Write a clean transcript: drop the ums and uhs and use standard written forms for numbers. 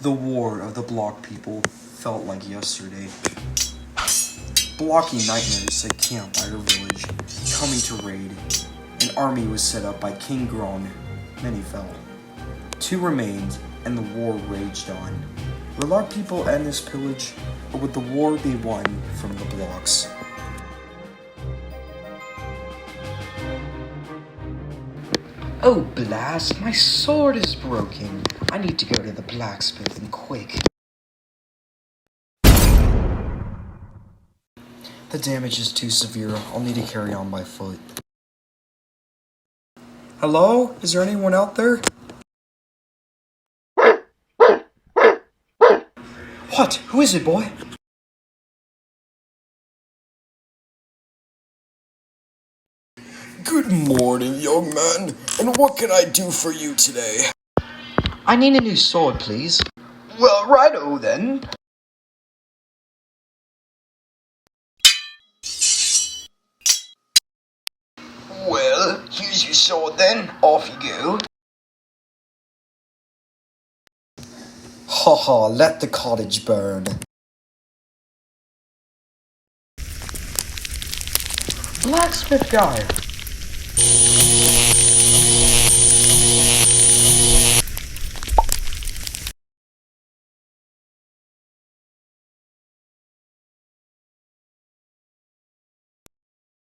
The war of the block people felt like yesterday. Blocky nightmares had camped by our village, coming to raid. An army was set up by King Grong. Many fell. 2 remained, and the war raged on. Will our people end this pillage, or would the war be won from the blocks? Oh, blast, my sword is broken. I need to go to the blacksmith and quick. The damage is too severe. I'll need to carry on by foot. Hello? Is there anyone out there? What? Who is it, boy? Good morning, young man, and what can I do for you today? I need a new sword, please. Well, righto then. Well, here's your sword then. Off you go. Haha, let the cottage burn. Blacksmith guy.